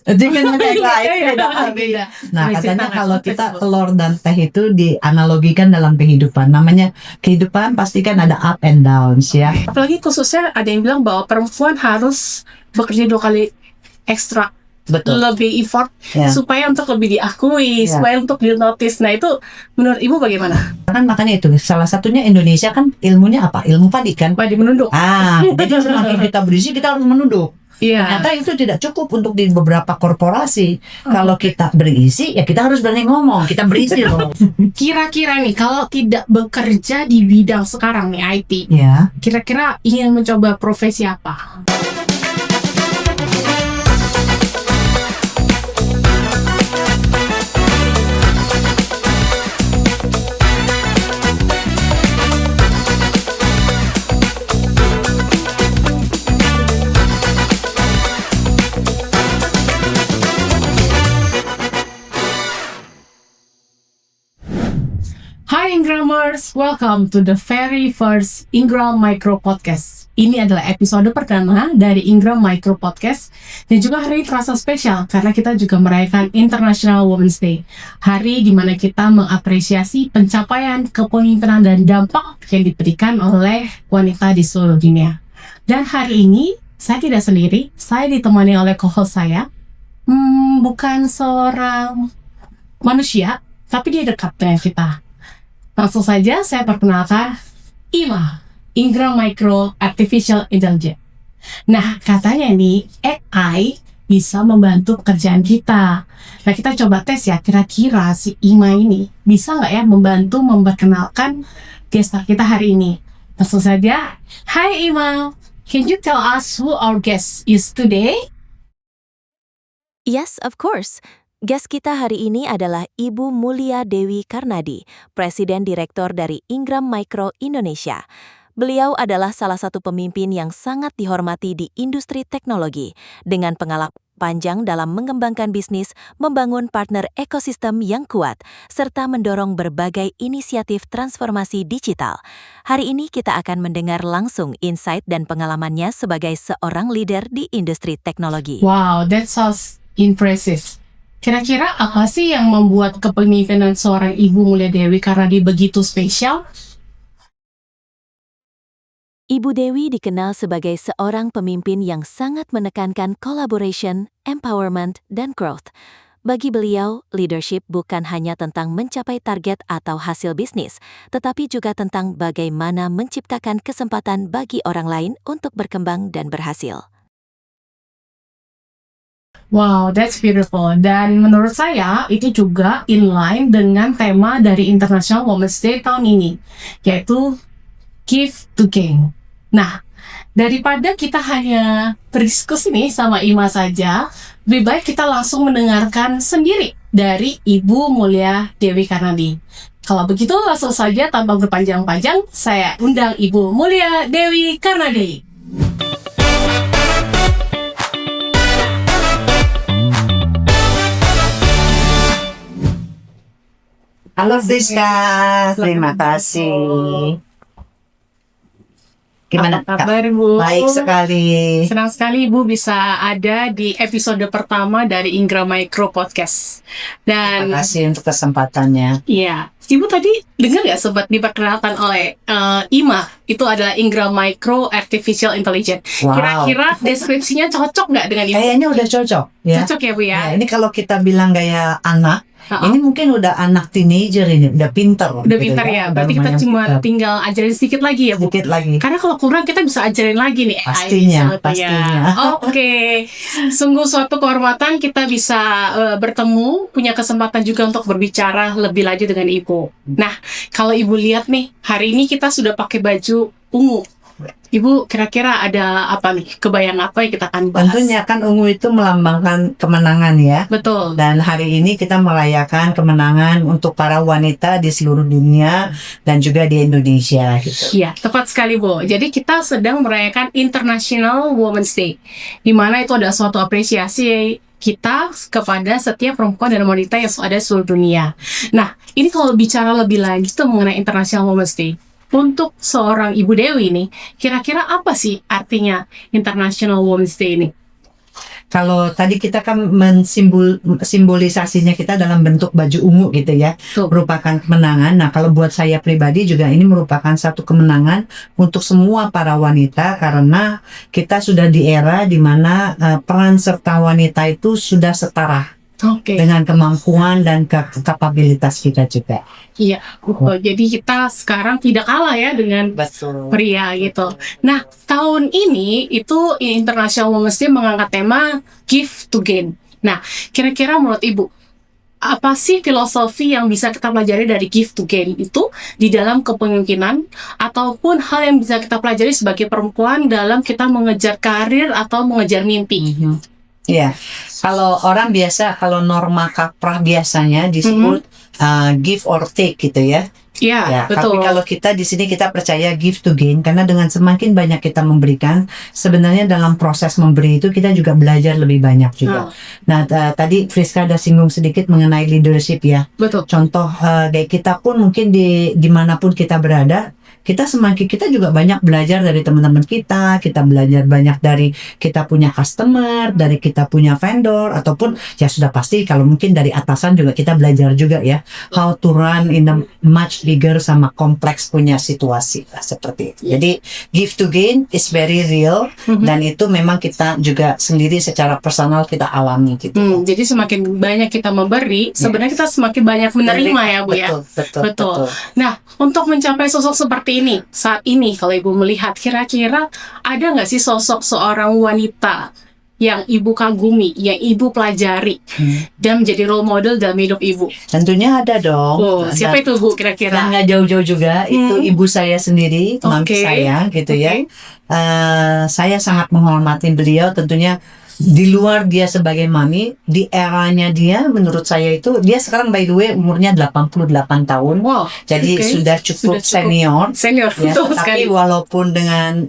Dengan yang lain beda. Nah, katanya kalau kita telur dan teh itu dianalogikan dalam kehidupan. Namanya kehidupan pasti kan ada up and downs ya. Apalagi khususnya ada yang bilang bahwa perempuan harus bekerja 2 kali ekstra. Betul. Lebih effort supaya untuk lebih diakui, supaya untuk di notice. Nah, itu menurut Ibu bagaimana? Kan makanya itu salah satunya Indonesia kan ilmunya apa? Ilmu padi kan? Padi menunduk. Jadi semakin kita berisi kita harus menunduk. Iya. Ternyata itu tidak cukup untuk di beberapa korporasi. Kalau kita berisi, ya kita harus berani ngomong. Kita berisi loh. Kira-kira nih, kalau tidak bekerja di bidang sekarang nih IT, Ya. kira-kira ingin mencoba profesi apa? Hi Ingramers, welcome to the very first Ingram Micro Podcast. Ini adalah episode pertama dari Ingram Micro Podcast dan juga hari ini terasa spesial karena kita juga merayakan International Women's Day. Hari di mana kita mengapresiasi pencapaian, kepemimpinan dan dampak yang diberikan oleh wanita di seluruh dunia. Dan hari ini saya tidak sendiri, saya ditemani oleh co-host saya. Bukan seorang manusia, tapi dia dekat dengan kita. Langsung saja saya perkenalkan IMA, Ingram Micro Artificial Intelligence. Nah, katanya nih AI bisa membantu pekerjaan kita. Nah, kita coba tes ya, kira-kira si IMA ini bisa nggak ya membantu memperkenalkan guest kita hari ini. Langsung saja, Hi IMA, can you tell us who our guest is today? Yes, of course. Guest kita hari ini adalah Ibu Mulia Dewi Karnadi, Presiden Direktur dari Ingram Micro Indonesia. Beliau adalah salah satu pemimpin yang sangat dihormati di industri teknologi, dengan pengalaman panjang dalam mengembangkan bisnis, membangun partner ekosistem yang kuat, serta mendorong berbagai inisiatif transformasi digital. Hari ini kita akan mendengar langsung insight dan pengalamannya sebagai seorang leader di industri teknologi. Wow, that sounds impressive. Kira-kira apa sih yang membuat kepemimpinan seorang Ibu Mulia Dewi Karnadi begitu spesial? Ibu Dewi dikenal sebagai seorang pemimpin yang sangat menekankan collaboration, empowerment, dan growth. Bagi beliau, leadership bukan hanya tentang mencapai target atau hasil bisnis, tetapi juga tentang bagaimana menciptakan kesempatan bagi orang lain untuk berkembang dan berhasil. Wow, that's beautiful. Dan menurut saya, itu juga inline dengan tema dari International Women's Day tahun ini, yaitu Give to Gain. Nah, daripada kita hanya berdiskusi nih sama Ima saja, lebih baik kita langsung mendengarkan sendiri dari Ibu Mulia Dewi Karnadi. Kalau begitu, langsung saja tanpa berpanjang-panjang, saya undang Ibu Mulia Dewi Karnadi. Halo Friska, terima kasih. Gimana apa kabar, Bu? Baik sekali. Senang sekali Ibu bisa ada di episode pertama dari Ingram Micro Podcast. Dan Terima kasih untuk kesempatannya. iya, Ibu tadi dengar nggak sempat diperkenalkan oleh IMA? Itu adalah Ingram Micro Artificial Intelligence. Wow. Kira-kira deskripsinya cocok nggak dengan Ibu? Kayaknya udah cocok ya. Cocok ya Bu ya? Ini kalau kita bilang gaya anak, ini mungkin udah anak teenager ini, udah pinter. Udah pintar ya, berarti kita cuma pinter. tinggal ajarin sedikit lagi ya Bu? Sedikit lagi. Karena kalau kurang kita bisa ajarin lagi nih AI Pastinya, misalnya. pastinya. Oke. Sungguh suatu kehormatan kita bisa bertemu, punya kesempatan juga untuk berbicara lebih lanjut dengan Ibu. Nah, kalau Ibu lihat nih, hari ini kita sudah pakai baju ungu. Ibu kira-kira ada apa nih? Kebayang apa yang kita akan bahas? Tentunya kan ungu itu melambangkan kemenangan ya. Betul. Dan hari ini kita merayakan kemenangan untuk para wanita di seluruh dunia dan juga di Indonesia gitu. Iya, tepat sekali Bu. Jadi kita sedang merayakan International Women's Day, di mana itu ada suatu apresiasi kita kepada setiap perempuan dan wanita yang ada di seluruh dunia. Nah, ini kalau bicara lebih lanjut mengenai International Women's Day, untuk seorang Ibu Dewi nih, kira-kira apa sih artinya International Women's Day ini? Kalau tadi kita kan simbolisasinya kita dalam bentuk baju ungu gitu ya, merupakan kemenangan. Nah, kalau buat saya pribadi juga ini merupakan satu kemenangan untuk semua para wanita, karena kita sudah di era di mana peran serta wanita itu sudah setara dengan kemampuan dan kapabilitas kita juga. Iya, betul. Jadi kita sekarang tidak kalah ya dengan pria gitu. Nah, tahun ini itu International Women's Day mengangkat tema Give to Gain. Nah, kira-kira menurut Ibu, apa sih filosofi yang bisa kita pelajari dari Give to Gain itu di dalam kepemimpinan, ataupun hal yang bisa kita pelajari sebagai perempuan dalam kita mengejar karir atau mengejar mimpi? Ya, kalau orang biasa, kalau norma kaprah biasanya disebut give or take gitu ya. Ya, betul. Tapi kalau kita di sini kita percaya give to gain, karena dengan semakin banyak kita memberikan, sebenarnya dalam proses memberi itu kita juga belajar lebih banyak juga. Nah, tadi Friska ada singgung sedikit mengenai leadership ya. Betul. Contoh kayak kita pun mungkin dimanapun kita berada, kita juga banyak belajar dari teman-teman kita belajar banyak dari kita punya customer, dari kita punya vendor, ataupun ya sudah pasti kalau mungkin dari atasan juga kita belajar juga ya, how to run in a much bigger sama kompleks punya situasi seperti itu. Jadi give to gain is very real, dan itu memang kita juga sendiri secara personal kita alami gitu. Jadi semakin banyak kita memberi, sebenarnya kita semakin banyak menerima ya Bu ya. Betul. Nah, untuk mencapai sosok seperti ini saat ini, kalau Ibu melihat, kira-kira ada nggak sih sosok seorang wanita yang Ibu kagumi, yang Ibu pelajari dan menjadi role model dalam hidup Ibu? Tentunya ada dong. Siapa itu Bu kira-kira? Nggak jauh-jauh juga, itu ibu saya sendiri, mami saya gitu ya. Saya sangat menghormati beliau, tentunya di luar dia sebagai mami, di eranya dia, menurut saya itu, dia sekarang by the way umurnya 88 tahun. Jadi sudah cukup senior ya, tapi sekali. Walaupun dengan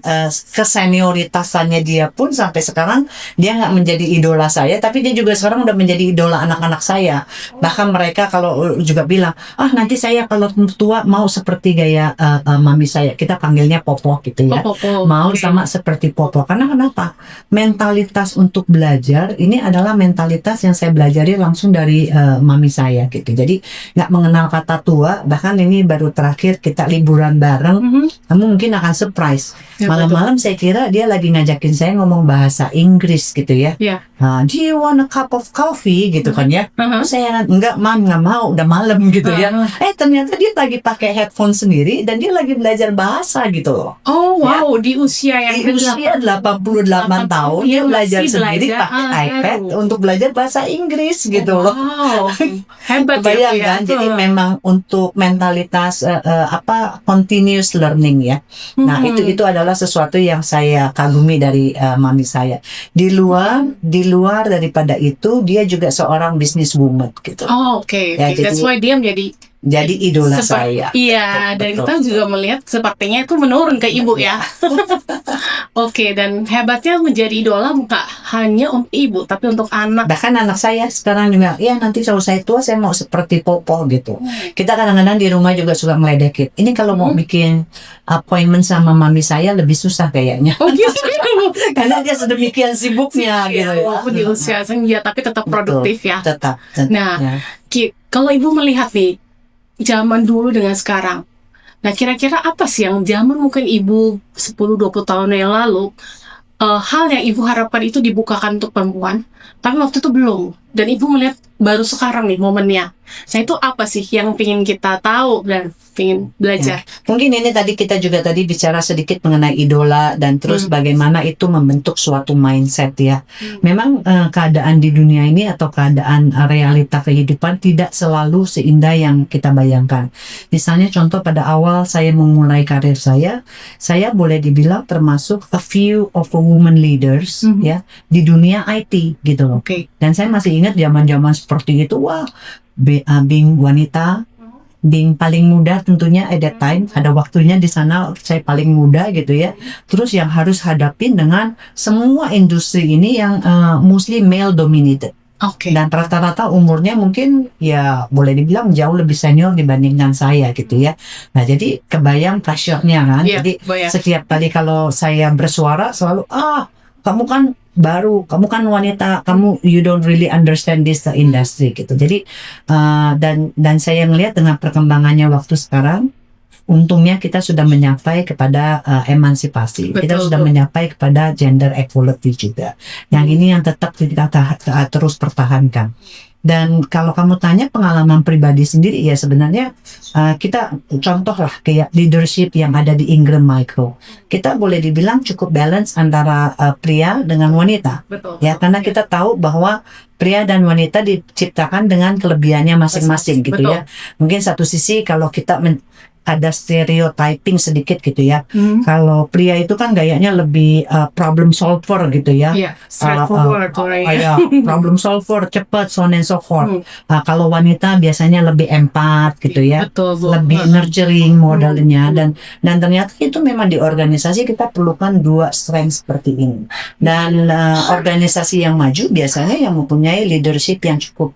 kesenioritasannya dia pun sampai sekarang dia nggak menjadi idola saya, tapi dia juga sekarang udah menjadi idola anak-anak saya. Bahkan mereka kalau juga bilang, nanti saya kalau tua mau seperti gaya mami saya, kita panggilnya Popo gitu ya. Mau sama seperti Popo. Karena kenapa? Mentalitas untuk belajar ini adalah mentalitas yang saya belajari langsung dari mami saya gitu. Jadi nggak mengenal kata tua. Bahkan ini baru terakhir kita liburan bareng, kamu mungkin akan surprise. Malam-malam saya kira dia lagi ngajakin saya ngomong bahasa Inggris gitu ya. Do you want a cup of coffee gitu kan ya? Saya enggak, mam, nggak mau, udah malam gitu ya. Ternyata dia lagi pakai headphone sendiri dan dia lagi belajar bahasa gitu loh. Di usia yang 88 tahun dia belajar sendiri pakai iPad untuk belajar bahasa Inggris gitu loh. Hebat ya kan? Jadi memang untuk mentalitas continuous learning ya. Nah, itu adalah sesuatu yang saya kagumi dari mami saya. Di luar daripada itu, dia juga seorang businesswoman gitu. That's why dia jadi idola saya. Iya, dan kita juga melihat sepertinya itu menurun ke Ibu ya. Dan hebatnya menjadi idola bukan hanya untuk Ibu, tapi untuk anak. Bahkan anak saya sekarang juga, nanti kalau saya tua saya mau seperti Popo gitu. Kita kadang-kadang di rumah juga suka ngeledekin. Ini kalau mau bikin appointment sama mami saya lebih susah kayaknya. Karena dia sedemikian sibuknya gitu. Di usia senja tapi tetap produktif ya. Tetap. Nah, kalau Ibu melihat nih zaman dulu dengan sekarang. Nah, kira-kira apa sih yang zaman mungkin Ibu 10-20 tahun yang lalu, hal yang Ibu harapkan itu dibukakan untuk perempuan, tapi waktu itu belum. Dan Ibu melihat baru sekarang nih momennya. Nah, itu apa sih yang ingin kita tahu dan ingin belajar? Mungkin ini tadi kita juga bicara sedikit mengenai idola dan terus bagaimana itu membentuk suatu mindset ya. Memang keadaan di dunia ini atau keadaan realita kehidupan tidak selalu seindah yang kita bayangkan. Misalnya contoh pada awal saya memulai karir saya boleh dibilang termasuk a few of a women leaders ya di dunia IT gitu loh. Dan saya masih ingat zaman-zaman seperti itu, being wanita, being paling muda tentunya at that time, ada waktunya di sana saya paling muda gitu ya. Terus yang harus hadapin dengan semua industri ini yang mostly male dominated. Dan rata-rata umurnya mungkin ya boleh dibilang jauh lebih senior dibandingkan saya gitu ya. Nah, jadi kebayang pressure-nya kan. Jadi setiap kali kalau saya bersuara selalu kamu kan baru, kamu kan wanita, kamu you don't really understand this industry gitu. Jadi dan saya ngelihat dengan perkembangannya waktu sekarang, untungnya kita sudah menyapai kepada emansipasi. Kita Betul, sudah betul. menyapai kepada gender equality juga. Yang ini yang tetap kita terus pertahankan. Dan kalau kamu tanya pengalaman pribadi sendiri, ya sebenarnya kita contoh lah kayak leadership yang ada di Ingram Micro. Kita boleh dibilang cukup balance antara pria dengan wanita. Betul. Ya, karena kita tahu bahwa pria dan wanita diciptakan dengan kelebihannya masing-masing gitu Betul. ya. Mungkin satu sisi kalau kita ada stereotyping sedikit gitu ya. Kalau pria itu kan gayanya lebih problem solver gitu ya. Iya, straightforward Ya, problem solver, cepat, so on and so forth. Kalau wanita biasanya lebih empat gitu ya. Betul, Bu. Lebih nurturing modelnya, dan ternyata itu memang di organisasi kita perlukan dua strength seperti ini. Dan organisasi yang maju biasanya yang mempunyai leadership yang cukup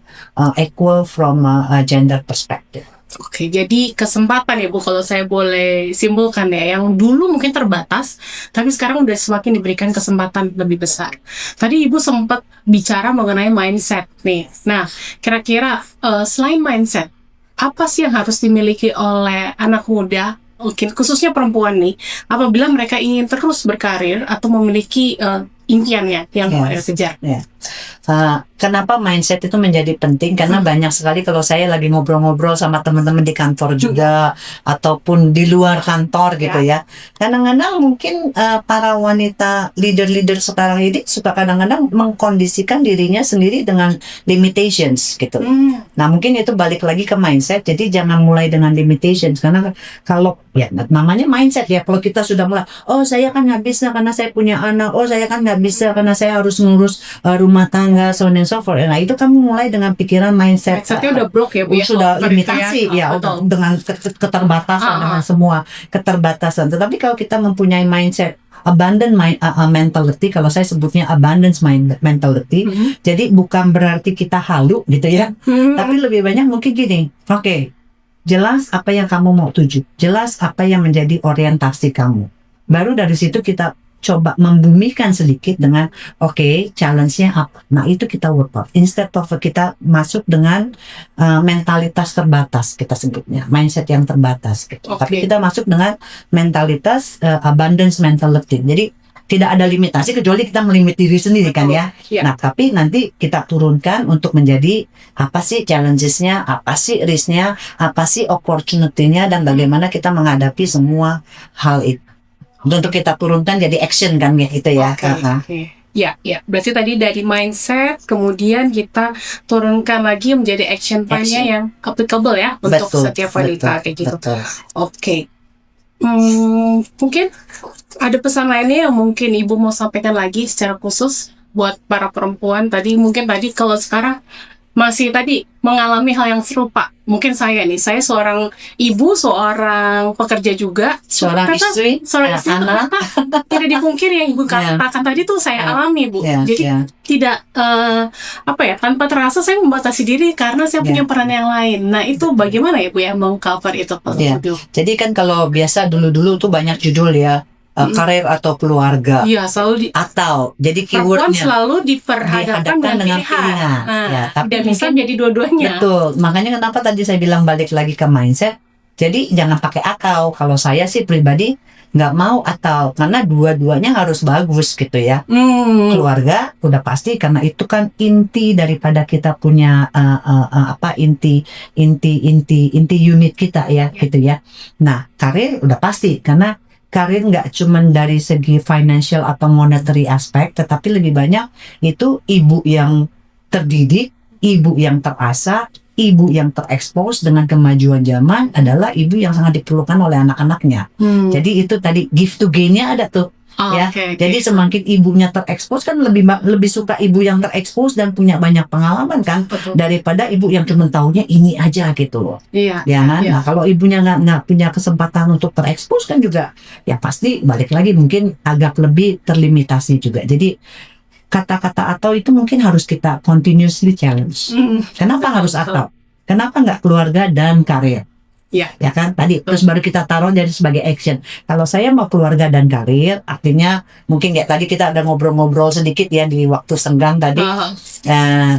equal from gender perspective. Oke, jadi kesempatan ya Bu, kalau saya boleh simpulkan ya, yang dulu mungkin terbatas, tapi sekarang udah semakin diberikan kesempatan lebih besar. Tadi Ibu sempat bicara mengenai mindset nih. Nah, kira-kira selain mindset, apa sih yang harus dimiliki oleh anak muda, mungkin khususnya perempuan nih, apabila mereka ingin terus berkarir atau memiliki impiannya yang mereka kejar? Kenapa mindset itu menjadi penting? Karena banyak sekali kalau saya lagi ngobrol-ngobrol sama teman-teman di kantor juga ataupun di luar kantor gitu ya. Kadang-kadang mungkin para wanita leader-leader sekarang ini suka kadang-kadang mengkondisikan dirinya sendiri dengan limitations gitu. Nah, mungkin itu balik lagi ke mindset. Jadi jangan mulai dengan limitations, karena kalau ya namanya mindset ya. Kalau kita sudah mulai, oh saya kan nggak bisa karena saya punya anak, oh saya kan nggak bisa karena saya harus ngurus rumah tangga, so on and so forth. Nah, itu kamu mulai dengan pikiran mindsetnya udah blok ya Bu ya, sudah over limitasi itu ya, betul. dengan keterbatasan, dengan semua keterbatasan. Tetapi kalau kita mempunyai mindset abundant mentality, kalau saya sebutnya abundance mentality, jadi bukan berarti kita halu gitu ya, tapi lebih banyak mungkin gini, oke, jelas apa yang kamu mau tuju, jelas apa yang menjadi orientasi kamu. Baru dari situ kita coba membumikan sedikit dengan challenge-nya apa. Nah, itu kita work out. Instead of kita masuk dengan mentalitas terbatas, kita sebutnya mindset yang terbatas gitu. Tapi kita masuk dengan mentalitas abundance mentality. Jadi tidak ada limitasi kecuali kita melimit diri sendiri kan ya. Nah, tapi nanti kita turunkan untuk menjadi apa sih challenges-nya, apa sih risk-nya, apa sih opportunity-nya, dan bagaimana kita menghadapi semua hal itu. Untuk kita turunkan jadi action kan ya, itu ya. Ya, berarti tadi dari mindset, kemudian kita turunkan lagi menjadi action plan-nya yang applicable ya untuk setiap wanita kayak gitu. Oke. Mungkin ada pesan lainnya yang mungkin Ibu mau sampaikan lagi secara khusus buat para perempuan tadi, mungkin tadi kalau sekarang masih tadi mengalami hal yang serupa. Mungkin saya seorang ibu, seorang pekerja juga, seorang istri anak. Tidak dipungkiri yang Ibu katakan tadi tuh saya alami Bu. Jadi tidak tanpa terasa saya membatasi diri karena saya punya peran yang lain. Nah, itu bagaimana ya Bu ya meng-cover itu? Jadi kan kalau biasa dulu tuh banyak judul ya, karir atau keluarga. Iya, selalu atau jadi keywordnya perempuan selalu diperhadapkan dengan pilihan. Ya, tapi bisa jadi dua-duanya. Betul. Makanya kenapa tadi saya bilang balik lagi ke mindset. Jadi jangan pakai akal. Kalau saya sih pribadi nggak mau atau, karena dua-duanya harus bagus gitu ya. Keluarga udah pasti, karena itu kan inti daripada kita punya inti unit kita ya gitu ya. Nah, karir udah pasti, karena karir nggak cuma dari segi financial atau monetary aspek, tetapi lebih banyak itu ibu yang terdidik, ibu yang terasah, ibu yang terekspos dengan kemajuan zaman adalah ibu yang sangat diperlukan oleh anak-anaknya. Jadi itu tadi give to gain-nya ada tuh. Jadi semakin ibunya terekspos, kan lebih suka ibu yang terekspos dan punya banyak pengalaman kan, daripada ibu yang cuma taunya ini aja gitu loh. Nah, kalau ibunya nggak punya kesempatan untuk terekspos kan juga ya pasti balik lagi mungkin agak lebih terlimitasi juga. Jadi kata-kata atau itu mungkin harus kita continuously challenge. Kenapa harus atau? Kenapa nggak keluarga dan karir? Iya. Ya kan tadi, terus baru kita taruh jadi sebagai action. Kalau saya mau keluarga dan karir, artinya mungkin kayak tadi kita ada ngobrol-ngobrol sedikit ya di waktu senggang tadi.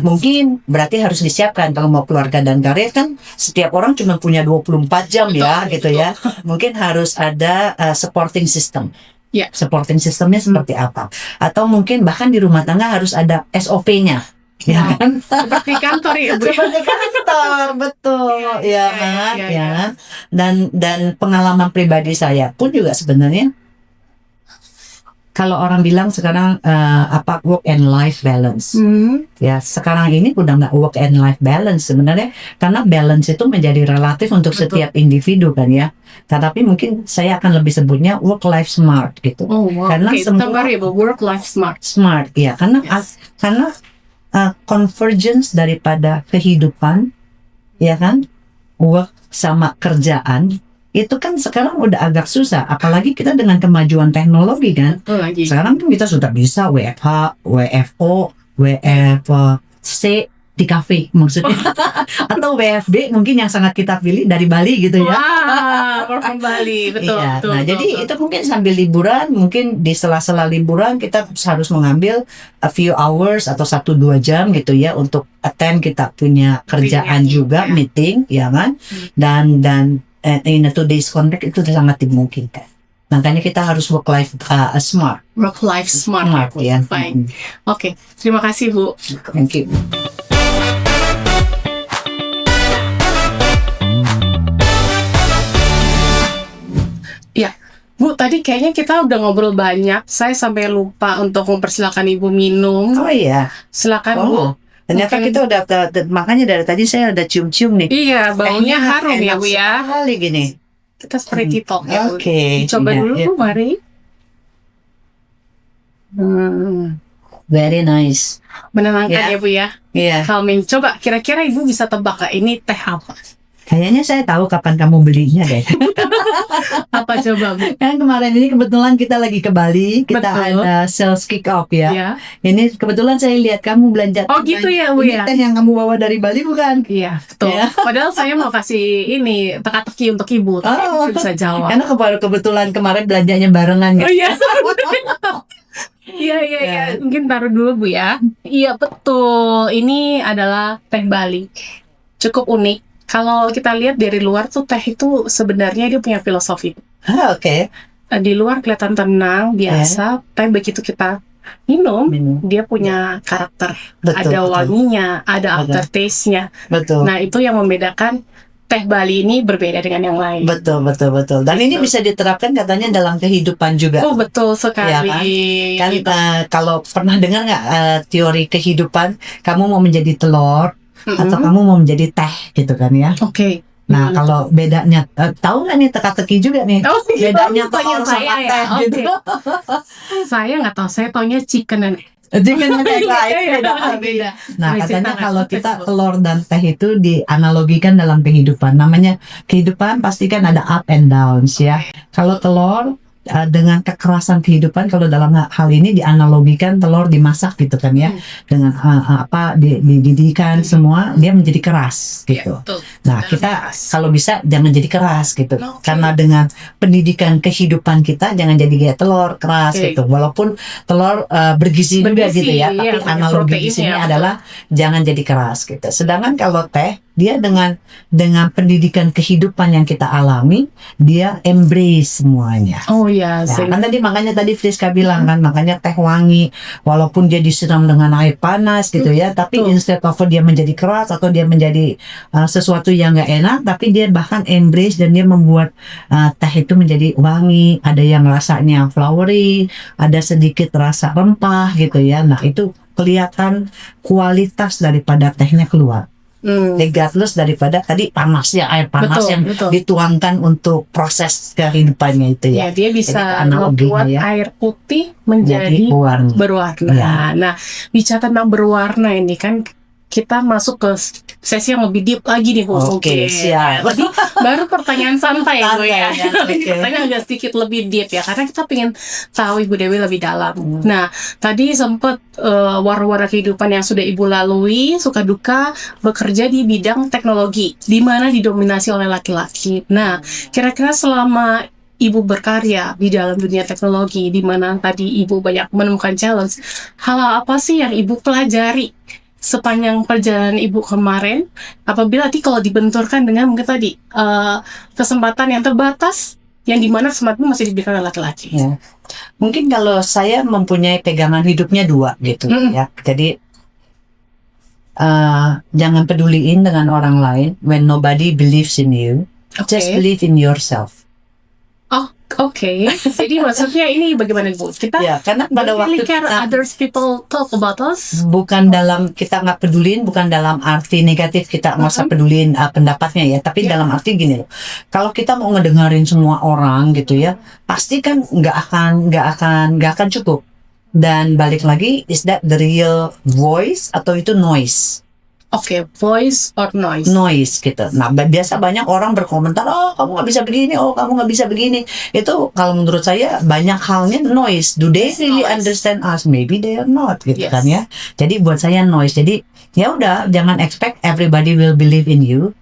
Mungkin berarti harus disiapkan kalau mau keluarga dan karir kan setiap orang cuma punya 24 jam ya gitu ya. Mungkin harus ada supporting system. Ya. Supporting systemnya seperti apa? Atau mungkin bahkan di rumah tangga harus ada SOP-nya. Ya kan? Seperti kantor ya, Bu. Seperti kantor, betul, ya kan, ya kan. Dan pengalaman pribadi saya pun juga sebenarnya, kalau orang bilang sekarang work and life balance, ya sekarang ini udah nggak work and life balance sebenarnya, karena balance itu menjadi relatif untuk setiap individu kan ya. Tetapi mungkin saya akan lebih sebutnya work life smart gitu. Karena semua work life smart, ya, karena convergence daripada kehidupan, ya kan, work sama kerjaan itu kan sekarang udah agak susah, apalagi kita dengan kemajuan teknologi kan. Sekarang kan kita sudah bisa WFH, WFO, WFC di kafe maksudnya, atau WFB mungkin yang sangat kita pilih dari Bali gitu ya. Work from Bali, betul. Iya. Betul, Nah, betul, jadi betul. itu mungkin sambil liburan, mungkin di sela-sela liburan kita harus mengambil a few hours atau 1-2 jam gitu ya untuk attend kita punya kerjaan juga, meeting, ya kan? Dan in a today's context itu sangat dimungkinkan. Makanya kita harus work life smart. Work life smart, ya. Fine. Oke, terima kasih Bu. Thank you. Ya, Bu, tadi kayaknya kita udah ngobrol banyak. Saya sampai lupa untuk mempersilakan Ibu minum. Oh iya. Silakan Bu. Ternyata kita udah, makanya dari tadi saya udah cium-cium nih. Iya, baunya harum ya Enak Bu ya. sekali gini. Kita seperti talk ya Bu. Oke. Coba Iya, dulu iya. Bu, mari. Very nice. Menenangkan Ya. ya Bu ya. Iya. Calming. Coba kira-kira Ibu bisa tebak gak ini teh apa? Kayaknya saya tahu kapan kamu belinya deh. Apa coba Bu? Kan kemarin ini kebetulan kita lagi ke Bali, kita Betul. ada sales kick off ya. Ya. Ini kebetulan saya lihat kamu belanja. Oh gitu ya Bu Ini ya. teh yang kamu bawa dari Bali bukan? Iya, betul. Ya. Padahal saya mau kasih ini teka-teki untuk Ibu, tapi Oh. Ibu bisa jawab. Karena kebetulan kemarin belanjanya barengan Oh gitu. iya. Iya. Mungkin taruh dulu Bu ya. Iya betul. Ini adalah teh Bali. Cukup unik. Kalau kita lihat dari luar tuh teh itu sebenarnya dia punya filosofi. Oke. Di luar kelihatan tenang, biasa. Tapi begitu kita minum, dia punya karakter. Betul, ada betul. wanginya, ada aftertaste-nya. Betul. Nah itu yang membedakan teh Bali ini berbeda dengan yang lain. Betul. Dan ini bisa diterapkan katanya dalam kehidupan juga. Oh betul sekali. Ya kan? Gitu. Kalau pernah dengar nggak teori kehidupan, kamu mau menjadi telur atau kamu mau menjadi teh gitu kan ya? Oke. Nah kalau bedanya, tahu nggak nih teka-teki juga nih? Oh, Bedanya tanya telur saya sama ya. teh Oke. gitu. Saya nggak tahu. Saya taunya chicken and Jangan beda. beda. Nah Boleh katanya ceritakan kalau seperti kita itu. telur dan teh itu dianalogikan dalam kehidupan. Namanya kehidupan pasti kan ada up and downs ya. Kalau telur dengan kekerasan kehidupan, kalau dalam hal ini dianalogikan telur dimasak gitu kan ya, dengan dididikan semua, dia menjadi keras gitu. Betul. Nah kita kalau bisa jangan jadi keras gitu, Oke. karena dengan pendidikan kehidupan kita jangan jadi kayak telur keras Oke. gitu. Walaupun telur bergizi juga Bergizi, gitu ya, iya, tapi banyak analogi di proteinnya, sini betul. adalah jangan jadi keras gitu. Sedangkan kalau teh, dia dengan pendidikan kehidupan yang kita alami, dia embrace semuanya. Oh iya. Nah, kan makanya tadi Friska bilang kan, makanya teh wangi walaupun dia disiram dengan air panas gitu ya, tapi Betul. instead of dia menjadi keras atau dia menjadi sesuatu yang nggak enak, tapi dia bahkan embrace dan dia membuat teh itu menjadi wangi, ada yang rasanya flowery, ada sedikit rasa rempah gitu ya. Nah itu kelihatan kualitas daripada tehnya keluar. Regardless daripada tadi panasnya, air panas Betul, yang betul. dituangkan untuk proses kehidupannya itu Ya, ya. dia bisa Jadi analoginya membuat ya. air putih menjadi warna. berwarna. Ya. Nah, bicara tentang berwarna ini kan kita masuk ke sesi yang lebih deep lagi nih Bu. Oke, siap. Tadi Baru pertanyaan santai ya, Bu ya. Santai, ya, oke. Pertanyaan agak sedikit lebih deep ya, karena kita pengen tahu Ibu Dewi lebih dalam. Nah, tadi sempat war-war kehidupan yang sudah Ibu lalui, suka duka, bekerja di bidang teknologi, di mana didominasi oleh laki-laki. Nah, kira-kira selama Ibu berkarya di dalam dunia teknologi, di mana tadi Ibu banyak menemukan challenge, hal apa sih yang Ibu pelajari sepanjang perjalanan Ibu kemarin, apabila tadi kalau dibenturkan dengan mungkin tadi kesempatan yang terbatas, yang dimana kesempatan masih diberikan oleh laki-laki. Ya. Mungkin kalau saya mempunyai pegangan hidupnya dua gitu ya. Jadi jangan peduliin dengan orang lain when nobody believes in you. Just believe in yourself. Oh, oke. Jadi maksudnya ini bagaimana Bu? Kita Ya, karena pada don't really waktu care kita others people talk about us. bukan dalam kita nggak pedulin, bukan dalam arti negatif kita nggak usah pedulin pendapatnya ya, tapi dalam arti gini loh, kalau kita mau ngedengerin semua orang gitu ya, pasti kan nggak akan cukup. Dan balik lagi, is that the real voice atau itu noise? Oke, voice or noise? Noise gitu. Nah, biasa banyak orang berkomentar, oh kamu nggak bisa begini, oh kamu nggak bisa begini. Itu kalau menurut saya banyak halnya noise. Do they really understand us? Maybe they are not, gitu kan ya. Jadi buat saya noise. Jadi ya udah, jangan expect everybody will believe in you.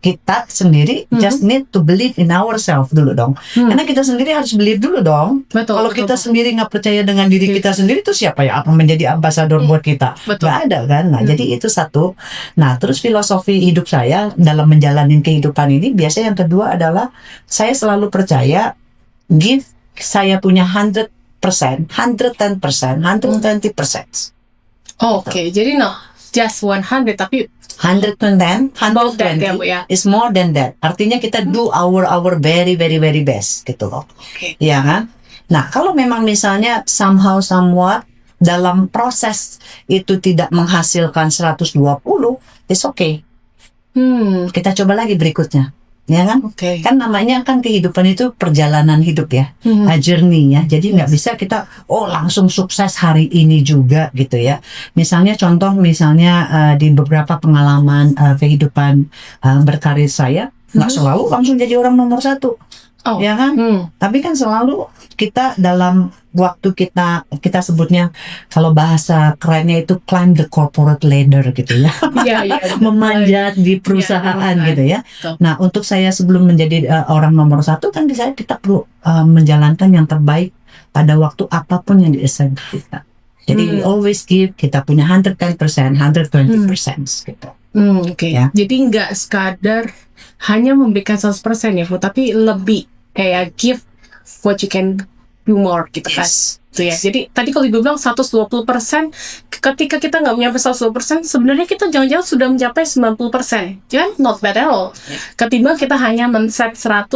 Kita sendiri just need to believe in ourselves dulu dong. Karena kita sendiri harus believe dulu dong. Betul, Kalau kita sendiri nggak percaya dengan diri kita sendiri, itu siapa ya akan menjadi ambasador buat kita? Betul. Nggak ada kan. Nah jadi itu satu. Nah terus filosofi hidup saya dalam menjalani kehidupan ini, biasanya yang kedua adalah saya selalu percaya give saya punya 100%, 110%, 120%. Oke, jadi no just 100 tapi 110, About that, ya, Bu, 120 ya. is more than that. Artinya kita do our very very very best gitu loh. Oke. Iya kan? Nah, kalau memang misalnya somehow somewhat dalam proses itu tidak menghasilkan 120, it's okay. Kita coba lagi berikutnya. Ya kan? Oke. Kan namanya kan kehidupan itu perjalanan hidup ya, journey ya. Jadi nggak bisa kita langsung sukses hari ini juga gitu ya. Misalnya contoh di beberapa pengalaman kehidupan berkarir saya nggak selalu langsung jadi orang nomor satu. Oh. Ya kan? Tapi kan selalu kita dalam waktu kita sebutnya, kalau bahasa kerennya itu climb the corporate ladder gitu ya. Iya. Memanjat di perusahaan gitu ya. Betul. Nah, untuk saya sebelum menjadi orang nomor satu kan kita perlu menjalankan yang terbaik pada waktu apapun yang di-assign kita. Jadi we always give, kita punya 110%, 120% gitu. Oke. Ya. Jadi nggak sekadar hanya memberikan 100% ya Bu, tapi lebih kayak give what you can do more gitu kan. Gitu ya. Jadi tadi kalau Ibu bilang 120%, ketika kita nggak nyampe 120%, sebenarnya kita jangan-jangan sudah mencapai 90%. Kan not bad at all. Ketimbang kita hanya men-set 100,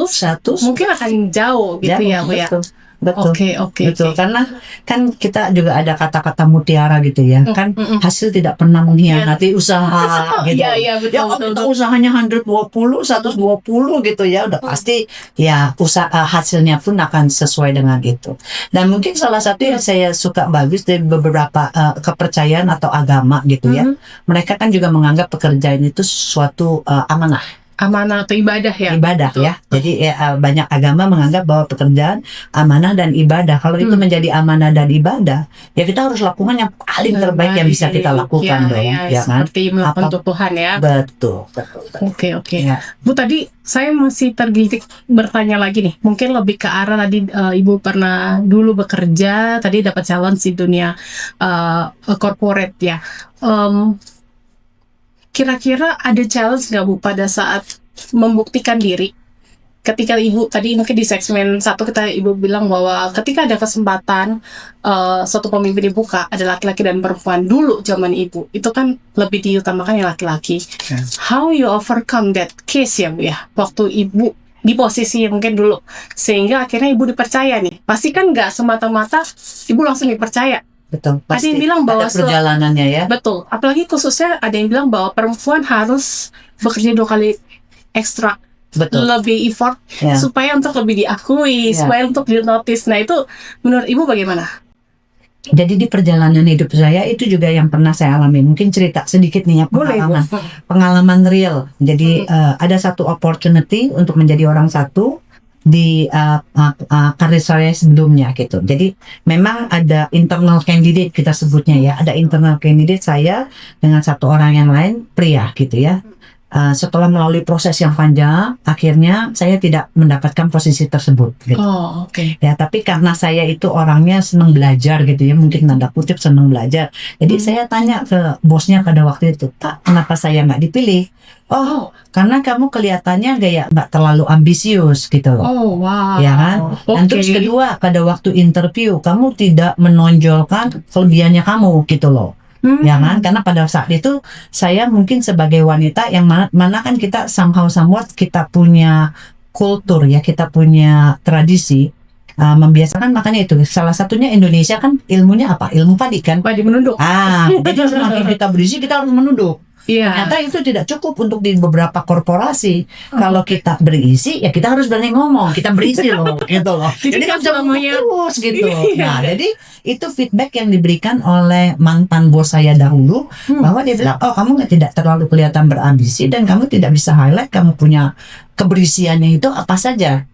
mungkin akan jauh gitu ya Bu ya. Betul. Oke. Betul. Karena kan kita juga ada kata-kata mutiara gitu ya. Kan hasil tidak pernah mengkhianati usaha gitu. Iya, betul, Ya kalau kita usahanya 120, 120 gitu ya, udah pasti ya hasilnya pun akan sesuai dengan itu. Dan mungkin salah satu yang saya suka bagus dari beberapa kepercayaan atau agama gitu ya. Mereka kan juga menganggap pekerjaan itu suatu amanah atau ibadah ya. Ibadah Betul. ya. Jadi banyak agama menganggap bahwa pekerjaan amanah dan ibadah. Kalau itu menjadi amanah dan ibadah, ya kita harus lakukan yang paling terbaik yang bisa kita lakukan dong, ya kan? Seperti melakukan untuk Tuhan ya. Betul. Oke. Ya. Bu, tadi saya masih tergelitik bertanya lagi nih. Mungkin lebih ke arah tadi Ibu pernah dulu bekerja, tadi dapat challenge di dunia corporate ya. Kira-kira ada challenge nggak Bu pada saat membuktikan diri? Ketika Ibu tadi mungkin di segmen 1 Ibu bilang bahwa ketika ada kesempatan suatu pemimpin dibuka, ada laki-laki dan perempuan. Dulu zaman Ibu itu kan lebih diutamakan yang laki-laki. How you overcome that case ya Bu ya? Waktu Ibu di posisi yang mungkin dulu, sehingga akhirnya Ibu dipercaya nih. Pasti kan nggak semata-mata Ibu langsung dipercaya. Betul. Ada yang bilang bahwa ada perjalanannya ya. Betul. Apalagi khususnya ada yang bilang bahwa perempuan harus bekerja 2 kali ekstra. Betul. Lebih effort Ya. supaya untuk lebih diakui, Ya. supaya untuk di notice. Nah itu menurut Ibu bagaimana? Jadi di perjalanan hidup saya itu juga yang pernah saya alami. Mungkin cerita sedikit nih ya pengalaman real. Jadi ada satu opportunity untuk menjadi orang satu di karir saya sebelumnya gitu. Jadi memang ada internal candidate kita sebutnya ya. Ada internal candidate saya dengan satu orang yang lain pria gitu ya. Setelah melalui proses yang panjang, akhirnya saya tidak mendapatkan posisi tersebut. Gitu. Oh, oke. Ya, tapi karena saya itu orangnya senang belajar gitu ya, mungkin tanda kutip senang belajar. Jadi saya tanya ke bosnya pada waktu itu, "Pak, kenapa saya nggak dipilih?" "Oh, karena kamu kelihatannya nggak terlalu ambisius gitu loh." Oh, wow. Ya kan? Dan terus kedua, pada waktu interview, kamu tidak menonjolkan kelebihannya kamu gitu loh. Ya kan, karena pada saat itu saya mungkin sebagai wanita yang mana kan kita somehow somewhat kita punya kultur ya, kita punya tradisi membiasakan, makanya itu salah satunya Indonesia kan ilmunya apa? Ilmu padi kan. Padi menunduk. Jadi semakin kita berisi kita harus menunduk. Iya. Ternyata itu tidak cukup untuk di beberapa korporasi. Kalau kita berisi, ya kita harus berani ngomong. Kita berisi loh, gitu loh. Jadi kan semuanya terus gitu. Nah, jadi itu feedback yang diberikan oleh mantan bos saya dahulu, bahwa dia bilang, "Oh, kamu tidak terlalu kelihatan berambisi dan kamu tidak bisa highlight kamu punya keberisiannya itu apa saja."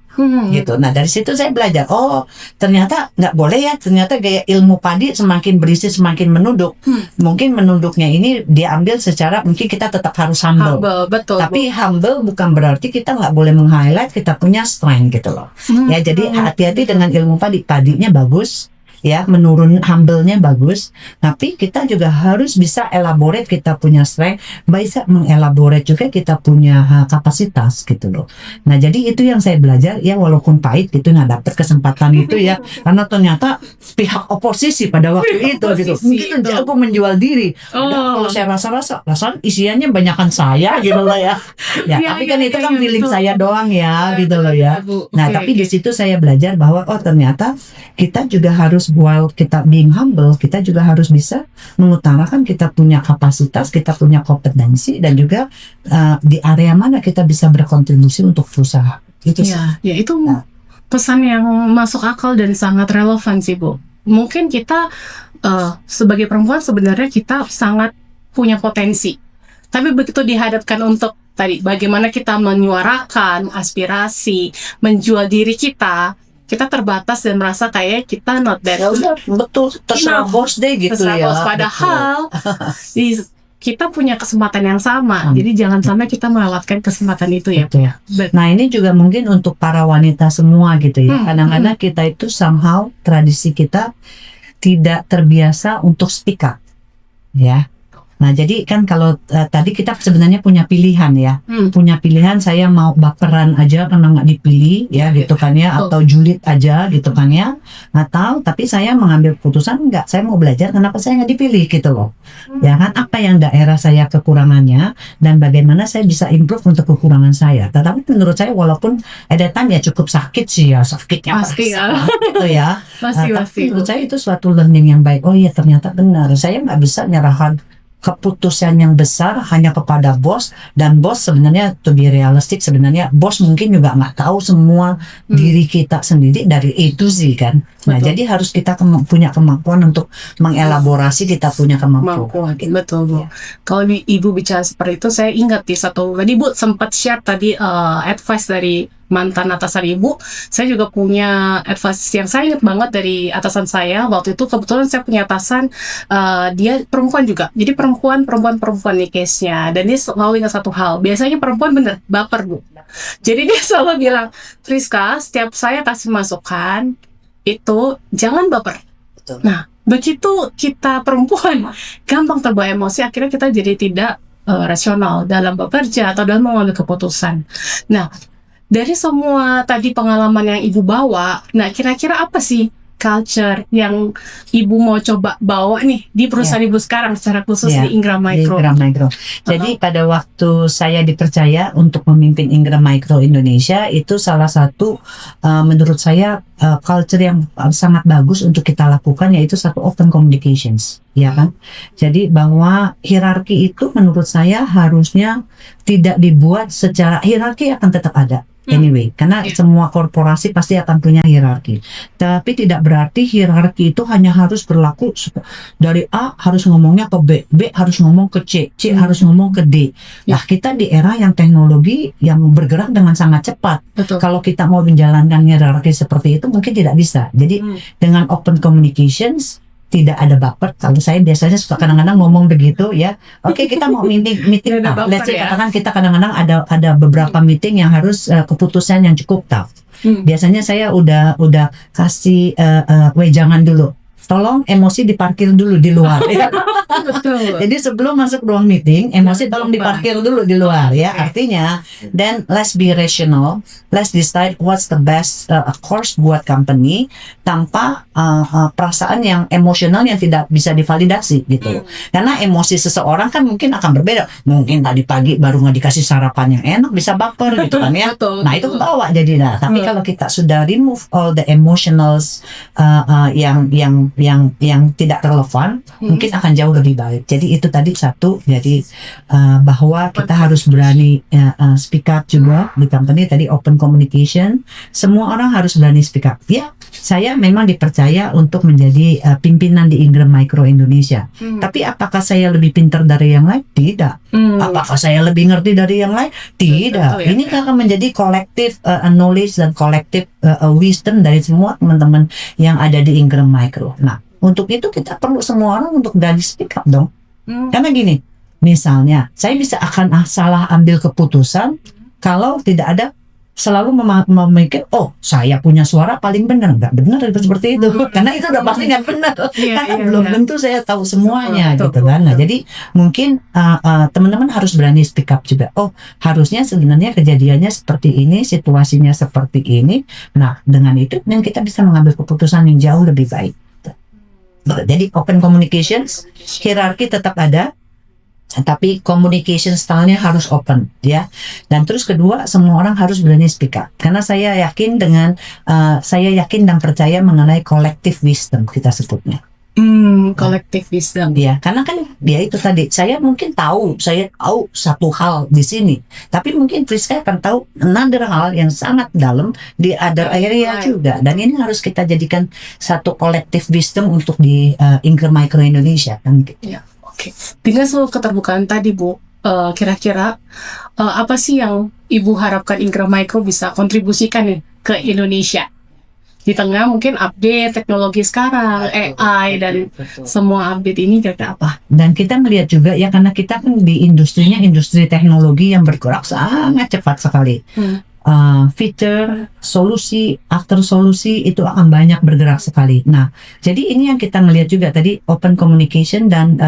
Gitu. Nah dari situ saya belajar, oh ternyata nggak boleh ya, ternyata gaya ilmu padi semakin berisi semakin menunduk. Mungkin menunduknya ini diambil secara mungkin kita tetap harus humble. Betul. Tapi humble bukan berarti kita nggak boleh meng-highlight kita punya strength gitu loh. Ya jadi hati-hati dengan ilmu padi, padinya bagus. Ya, menurun humble-nya bagus, tapi kita juga harus bisa elaborate kita punya strength, bisa mengelaborate juga kita punya kapasitas gitu loh. Nah, jadi itu yang saya belajar ya, walaupun pahit gitu nggak dapet kesempatan itu ya, karena ternyata pihak oposisi pada waktu itu gitu, mungkin jago menjual diri. Kalau saya rasa isiannya banyakan saya gitu loh ya. Ya, tapi kan itu kan feeling saya doang ya gitu loh ya. Nah, tapi di situ saya belajar bahwa oh ternyata kita juga harus, while kita being humble, kita juga harus bisa mengutarakan kita punya kapasitas, kita punya kompetensi, dan juga di area mana kita bisa berkontribusi untuk usaha. Itu sih. Ya itu pesan yang masuk akal dan sangat relevan sih Bu. Mungkin kita sebagai perempuan sebenarnya kita sangat punya potensi, tapi begitu dihadapkan untuk tadi bagaimana kita menyuarakan aspirasi, menjual diri kita terbatas dan merasa kayak kita not that betul, terserah bos deh gitu ya. Padahal kita punya kesempatan yang sama, jadi jangan sampai kita melewatkan kesempatan itu ya. Nah ini juga mungkin untuk para wanita semua gitu ya. Kadang-kadang kita itu somehow tradisi kita tidak terbiasa untuk speak up ya. Nah jadi kan kalau tadi kita sebenarnya punya pilihan ya, punya pilihan saya mau baperan aja karena nggak dipilih ya gitu kan ya, atau julid aja gitu kan ya, atau tapi saya mengambil keputusan enggak, saya mau belajar kenapa saya nggak dipilih gitu loh, ya kan, apa yang daerah saya kekurangannya dan bagaimana saya bisa improve untuk kekurangan saya. Tetapi menurut saya walaupun ada time ya cukup sakit sih ya, sakitnya pasti gitu ya. Pasti. Menurut saya itu suatu learning yang baik. Oh iya ternyata benar, saya nggak bisa menyerahkan keputusan yang besar hanya kepada bos, dan bos sebenarnya to be realistic, sebenarnya bos mungkin juga nggak tahu semua diri kita sendiri dari A to Z kan. Nah jadi harus kita punya kemampuan untuk mengelaborasi kita punya kemampuan. Betul Bu. Kalau Ibu bicara seperti itu, saya ingat di satu tadi Bu sempat share tadi advice dari mantan atasan Ibu. Saya juga punya advice yang saya ingat banget dari atasan saya waktu itu. Kebetulan saya punya atasan dia perempuan juga, jadi perempuan nih case-nya, dan dia selalu ingat satu hal, biasanya perempuan bener baper Bu. Jadi dia selalu bilang, "Friska, setiap saya kasih masukan itu jangan baper." Betul. Nah begitu kita perempuan gampang terbawa emosi, akhirnya kita jadi tidak rasional dalam bekerja atau dalam mengambil keputusan. Nah dari semua tadi pengalaman yang Ibu bawa, nah kira-kira apa sih culture yang Ibu mau coba bawa nih di perusahaan Ibu sekarang, secara khusus di Ingram Micro? Jadi pada waktu saya dipercaya untuk memimpin Ingram Micro Indonesia, itu salah satu menurut saya culture yang sangat bagus untuk kita lakukan, yaitu satu open communications, ya kan? Jadi bahwa hierarki itu menurut saya harusnya tidak dibuat secara, hierarki akan tetap ada. anyway, karena semua korporasi pasti akan punya hierarki. Tapi tidak berarti hierarki itu hanya harus berlaku dari A harus ngomongnya ke B, B harus ngomong ke C, C harus ngomong ke D. Nah, kita di era yang teknologi yang bergerak dengan sangat cepat. Betul. Kalau kita mau menjalankan hierarki seperti itu mungkin tidak bisa. Jadi dengan open communications tidak ada baper. Kalau saya biasanya suka kadang-kadang ngomong begitu ya. Oke, kita mau meeting Tidak ada let's say baper ya. katakan kita kadang-kadang ada beberapa meeting yang harus keputusan yang cukup tough. Biasanya saya udah kasih wejangan dulu. Tolong emosi diparkir dulu di luar ya. Betul. Jadi sebelum masuk ruang meeting, emosi tolong diparkir dulu di luar ya. Artinya, then let's be rational, let's decide what's the best course buat company tanpa perasaan yang emosional yang tidak bisa divalidasi gitu. Karena emosi seseorang kan mungkin akan berbeda. Mungkin tadi pagi baru nggak dikasih sarapan yang enak bisa baper gitu kan ya. Betul, Nah itu kebawa jadi nah. Tapi kalau kita sudah remove all the emotionals yang tidak relevan, mungkin akan jauh lebih baik. Jadi itu tadi satu. Jadi bahwa kita harus berani speak up juga di company. Tadi open communication. Semua orang harus berani speak up. Ya, saya memang dipercaya untuk menjadi pimpinan di Ingram Micro Indonesia. Tapi apakah saya lebih pintar dari yang lain? Tidak. Apakah saya lebih ngerti dari yang lain? Tidak. Betul, ya. Ini akan menjadi collective knowledge dan collective wisdom dari semua teman-teman yang ada di Ingram Micro. Nah, untuk itu kita perlu semua orang untuk berani speak up dong. Karena gini, misalnya saya bisa akan salah ambil keputusan kalau tidak ada selalu memikir, oh saya punya suara paling benar. Nggak benar seperti itu. Karena itu udah pasti nggak benar. Karena belum tentu saya tahu semuanya gitu kan. Nah, jadi mungkin teman-teman harus berani speak up juga. Oh, harusnya sebenarnya kejadiannya seperti ini, situasinya seperti ini. Nah, dengan itu kita bisa mengambil keputusan yang jauh lebih baik. Jadi open communications, hierarki tetap ada, tapi communication style-nya harus open ya. Dan terus kedua, semua orang harus berani speak up. Karena saya yakin dan percaya mengenai collective wisdom kita sebutnya. Collective wisdom. Ya, karena kan dia itu tadi saya tahu satu hal di sini, tapi mungkin Priska akan tahu another hal yang sangat dalam di other area juga, dan ini harus kita jadikan satu collective wisdom untuk di Ingram Micro Indonesia kan. Ya, oke. Dengan seluruh keterbukaan tadi Bu, kira-kira apa sih yang Ibu harapkan Ingram Micro bisa kontribusikan nih ke Indonesia? Di tengah mungkin update teknologi sekarang, AI dan semua update ini kira-kira apa? Dan kita melihat juga ya, karena kita kan di industrinya industri teknologi yang bergerak sangat cepat sekali. Feature, solusi, after solusi itu akan banyak bergerak sekali. Nah, jadi ini yang kita melihat juga tadi open communication dan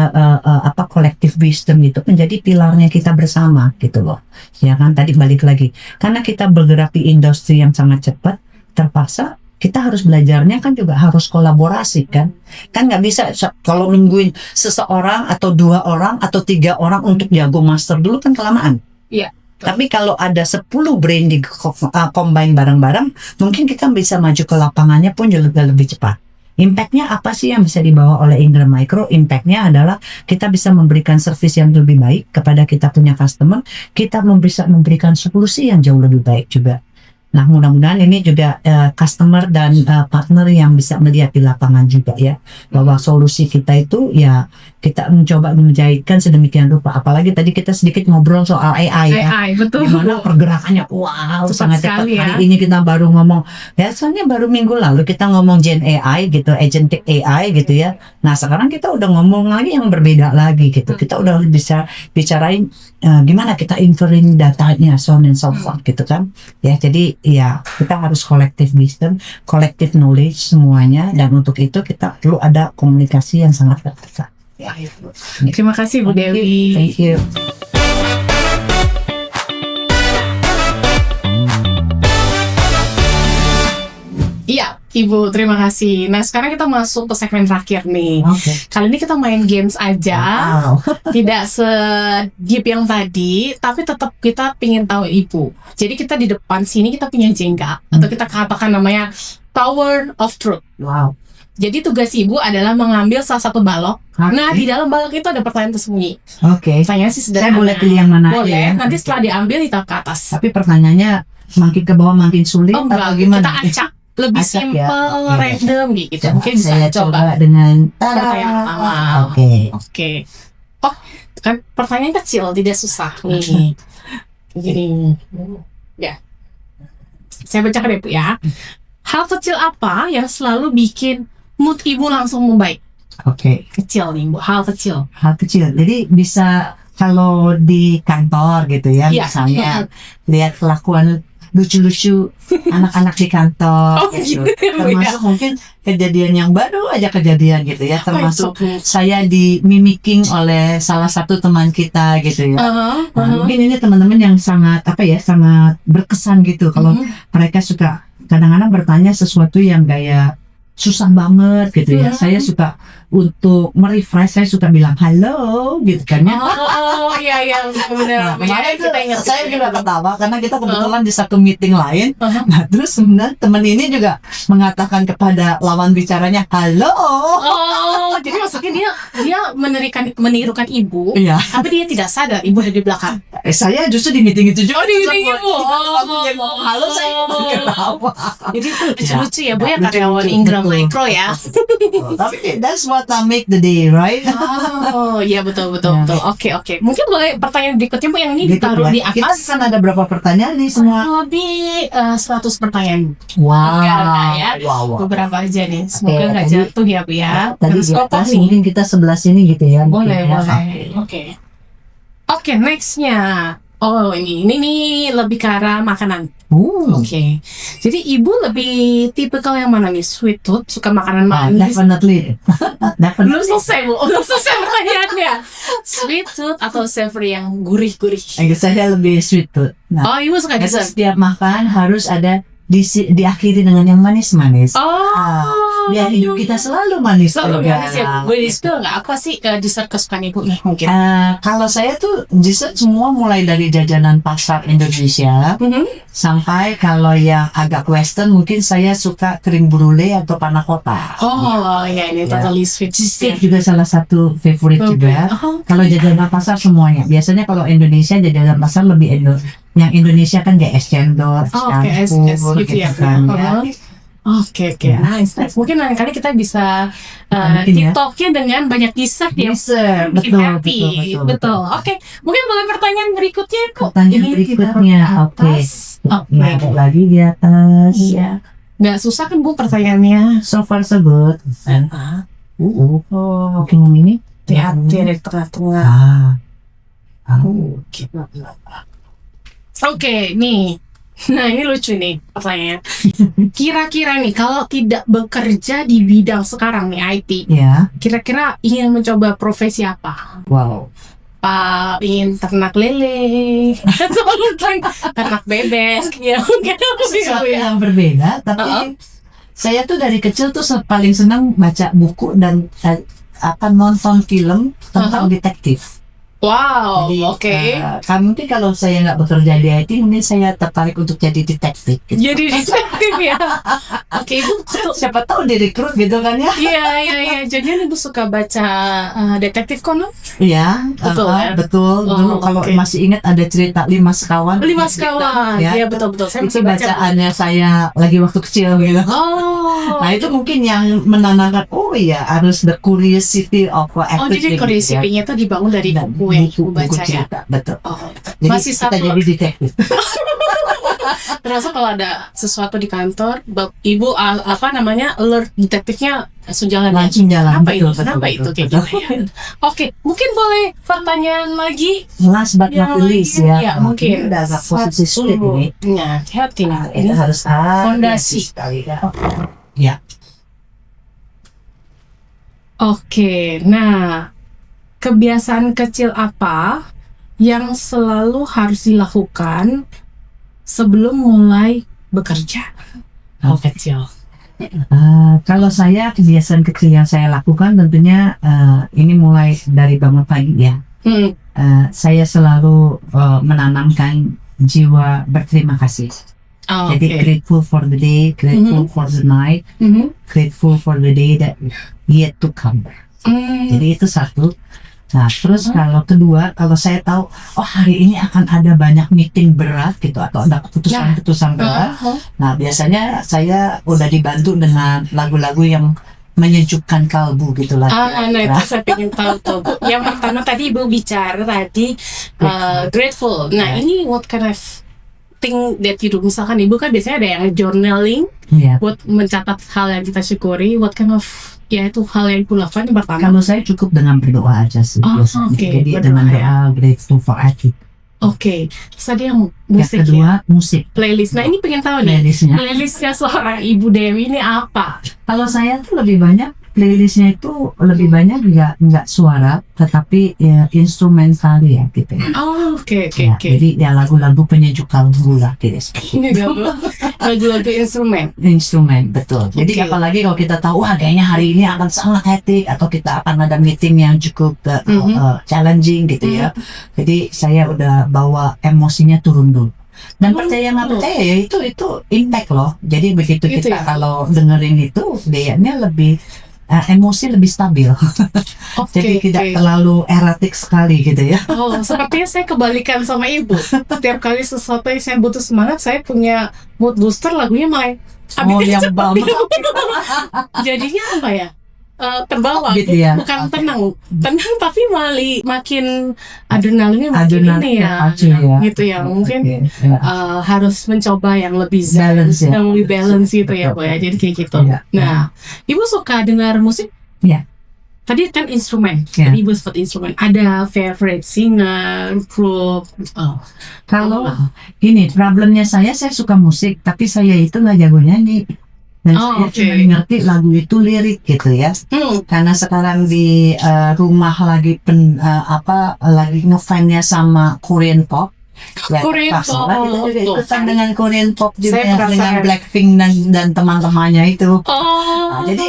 collective wisdom itu menjadi pilarnya kita bersama gitu loh. Ya kan, tadi balik lagi. Karena kita bergerak di industri yang sangat cepat, terpaksa kita harus belajarnya kan juga harus kolaborasi kan nggak bisa kalau nungguin seseorang atau 2 orang atau 3 orang untuk jago master dulu kan kelamaan. Iya. Tapi kalau ada 10 brain di combine bareng-bareng, mungkin kita bisa maju ke lapangannya pun juga lebih cepat. Impactnya apa sih yang bisa dibawa oleh Ingram Micro? Impactnya adalah kita bisa memberikan service yang lebih baik kepada kita punya customer, kita bisa memberikan solusi yang jauh lebih baik juga. Nah, mudah-mudahan ini juga customer dan partner yang bisa melihat di lapangan juga ya, bahwa solusi kita itu ya kita mencoba menjahitkan sedemikian rupa. Apalagi tadi kita sedikit ngobrol soal AI ya, betul. Gimana pergerakannya sangat cepat ya. Hari ini kita baru ngomong ya, soalnya baru minggu lalu kita ngomong Gen AI gitu, agentic AI gitu ya. Nah, sekarang kita udah ngomong lagi yang berbeda lagi gitu. Kita udah bisa bicarain gimana kita inferring datanya, so on and so forth gitu kan ya. Jadi ya kita harus collective wisdom, collective knowledge semuanya, dan untuk itu kita perlu ada komunikasi yang sangat ketat. Ya, terima kasih Bu Dewi. Thank you. Iya, Ibu, terima kasih. Nah, sekarang kita masuk ke segmen terakhir nih. Kali ini kita main games aja. Wow. Tidak se-deep yang tadi, tapi tetap kita pingin tahu Ibu. Jadi kita di depan sini kita punya jengka, atau kita katakan namanya Tower of Truth. Wow. Jadi tugas Ibu adalah mengambil salah satu balok. Nah, di dalam balok itu ada pertanyaan tersembunyi. Oke. Pertanyaan sih Saya sederhana. boleh pilih yang mana Boleh, ya? nanti setelah diambil ditaruh ke atas. Tapi pertanyaannya makin ke bawah makin sulit Oh atau enggak, gimana? kita acak lebih Acak simple, ya? Oke. random gitu. Mungkin bisa saya coba. dengan Pertanyaan pertama. Oke. Oke. Oh, kan pertanyaan kecil, tidak susah. Nih. Gini. Ya. Saya bacakan ya, Bu ya. Hal kecil apa yang selalu bikin mood ibu langsung membaik? Oke. Kecil nih, Bu. Hal kecil. Hal kecil. Jadi bisa kalau di kantor gitu ya, Iya. misalnya lihat kelakuan lucu-lucu anak-anak di kantor Oh, gitu. gitu ya, Bu, ya. Termasuk mungkin kejadian yang baru aja kejadian gitu ya. Termasuk Oh, saya di mimicking oleh salah satu teman kita gitu ya. Nah, uh-huh. mungkin ini teman-teman yang sangat sangat berkesan gitu kalau mereka suka kadang-kadang bertanya sesuatu yang kayak susah banget gitu ya. Saya suka untuk merefresh, saya suka bilang halo gitu kan ya. Oh, iya benar. Kemarin tuh kita ingat. saya juga ketawa karena kita kebetulan di satu meeting lain. Uh-huh. Nah terus kemudian teman ini juga mengatakan kepada lawan bicaranya halo. Oh, jadi maksudnya dia menirukan ibu, Iya. tapi dia tidak sadar ibu ada di belakang. Saya justru di meeting itu juga. Oh, di meeting ibu. Waktu dia ngomong halo saya ketawa. Jadi itu lucu-lucu ya, Bu ya, Lucu-lucu, karyawan Ingram betul. Micro ya. Tapi that's what make the day, right? Oh, iya betul. Ya. Oke. Mungkin boleh pertanyaan berikutnya, Bu, yang ini Gitu ditaruh ya. di Kita atas. kan ada berapa pertanyaan nih semua? Lebih 100 pertanyaan. Wow. Enggak ya. Wow. Beberapa aja nih. Semoga Oke, nggak tadi- jatuh ya, Bu ya. Tadi Terus di kokoh atas nih. mungkin kita sebelah sini gitu ya. mungkin Boleh. ya. Oke, nextnya. Oh, ini nih lebih ke arah makanan. Oke. Jadi ibu lebih tipikal yang mana nih? Sweet tooth, suka makanan manis. Definitely. Belum Definitely. selesai, Bu. Belum selesai pertanyaannya. Sweet tooth atau savory yang gurih-gurih? Saya lebih sweet tooth. Nah, Oh, ibu suka jadi dessert. setiap makan harus ada diakhiri dengan yang manis-manis. Oh, Biar hidup kita selalu manis. selalu juga. manis ya. Boleh di-spill nggak apa sih dessert kesukaan ibu nih mungkin? Kalau saya tuh dessert semua mulai dari jajanan pasar Indonesia sampai kalau yang agak western mungkin saya suka krim brulee atau panna cotta. Oh, ya ini totally sweet. Cheesecake juga salah satu favorit juga. Oh, Kalau jajanan pasar semuanya. Biasanya kalau Indonesia jajanan pasar lebih yang Indonesia kan kayak es cendol, es Oh, oke, es campur gitu ya. kan ya. Oke, nice. Mungkin lain kali kita bisa Mungkin ya. TikToknya dengan banyak dessert ya. Dessert, Bikin betul, happy. betul. Oke, mungkin boleh pertanyaan berikutnya kok. Pertanyaan Ini berikutnya, kita oke. atas. Oke. Ya, ada lagi di atas. Iya. Nggak susah kan, Bu, pertanyaannya? So far so good. Oh, Oke, yang ini. hati-hati ada di tengah-tengah. Oke. Oke, nih. Nah, ini lucu nih pertanyaannya. Kira-kira nih, kalau tidak bekerja di bidang sekarang nih, IT, Ya, kira-kira ingin mencoba profesi apa? wow. Pak, ingin ternak lele atau ternak bebek? Ya, mungkin Sesuatu yang berbeda, tapi saya tuh dari kecil tuh paling senang baca buku dan nonton film tentang detektif. Wow, Jadi, oke. mungkin kalau saya nggak bekerja di IT, mungkin saya tertarik untuk jadi detektif. Gitu. Jadi detektif ya. Oke, Ibu Siapa tahu direkrut gitu kan ya? Iya. Jadi Ibu suka baca detektif Conan? Iya, Betul, ya? betul. Dulu Oh, kalau oke. masih ingat ada cerita 5 sekawan. 5 sekawan. Ya, Iya, betul. Saya itu masih baca. bacaannya saya lagi waktu kecil gitu. Oh. Nah itu mungkin yang menanamkan harus the curiosity of Oh, everything. jadi curiosity-nya itu dibangun dari Dan buku yang Ibu baca ya. cerita, betul. Oh, Jadi masih kita satu. jadi detektif. Terasa kalau ada sesuatu di kantor, Ibu alert detektifnya sejalan ya? Langsung jalan. Apa itu? betul, Kenapa betul, itu kayak betul. gitu ya? Oke, mungkin boleh pertanyaan lagi? Last but Yang not least lain, ya. ya, mungkin. Ini udah agak posisi sulit ini. Nah, hati nih. Ini harus Fondasi. sekali ya. Ya. Oke, nah kebiasaan kecil apa yang selalu harus dilakukan sebelum mulai bekerja? Kecil. Kalau saya kebiasaan kecil yang saya lakukan tentunya ini mulai dari bangun pagi ya. Saya selalu menanamkan jiwa berterima kasih. Oh, Jadi oke. grateful for the day, grateful for the night, grateful for the day that yet to come. Jadi itu satu. Nah, terus kalau kedua, kalau saya tahu, oh hari ini akan ada banyak meeting berat gitu, atau ada keputusan-keputusan berat. Nah, biasanya saya udah dibantu dengan lagu-lagu yang menyejukkan kalbu gitu lah. Nah itu saya pengen tahu tuh, Bu. Yang pertama tadi Ibu bicara tadi grateful. Nah ini what kind of thing that you do? Misalkan Ibu kan biasanya ada yang journaling Iya. buat mencatat hal yang kita syukuri. What kind of itu hal yang Ibu lakukan yang pertama? Kalau saya cukup dengan berdoa aja sih. biasanya. Oke, Jadi berdoa dengan ya. doa grateful for everything. Oke, terus tadi yang Yang musik kedua, ya, musik. playlist. Nah ini pengen tahu nih, Playlistnya. playlistnya seorang Ibu Dewi ini apa? Kalau saya tuh lebih banyak playlistnya itu lebih banyak nggak suara, tetapi ya instrumental ya gitu ya. Oh oke. Ya, jadi ya lagu-lagu penyejuk kalbu lah gitu. Ini gak Bu? Lagu-lagu instrumen. Instrumen betul. Jadi Oke. apalagi kalau kita tahu wah kayaknya hari ini akan sangat hectic atau kita akan ada meeting yang cukup challenging gitu ya. Jadi saya udah bawa emosinya turun dulu. Dan percaya nggak percaya ya itu impact loh. Jadi begitu Gitu kita ya? kalau dengerin itu gayanya lebih emosi lebih stabil. Jadi tidak terlalu erratik sekali gitu ya. Oh, sepertinya saya kebalikan sama Ibu. Setiap kali sesuatu yang saya butuh semangat, saya punya mood booster, lagunya malah Oh yang bam. jadinya apa ya? Terbawa, Gitu ya. bukan Oke. tenang tapi malah makin adrenalinnya makin Adrenalin ini ya, aja ya. gitu ya. Mungkin Oke, ya. harus mencoba yang lebih zen, Balance ya. yang lebih balance gitu ya, Bu ya. Jadi kayak gitu. Iya. Nah, Ibu suka dengar musik? Iya. Tadi kan instrumen, Iya. tadi Ibu sebut instrumen. Ada favorite singer, group? Oh. Kalau ini problemnya saya suka musik tapi saya itu nggak jago nyanyi dan saya Oke. cuma ngerti lagu itu lirik gitu ya. Karena sekarang di rumah lagi lagi ngefans-nya sama Korean pop. Ya, Korean terpaksa pop. lah kita juga Tuh. ikutan dengan Korean pop juga Saya penasaran. dengan Blackpink dan teman-temannya itu. Oh. Nah, jadi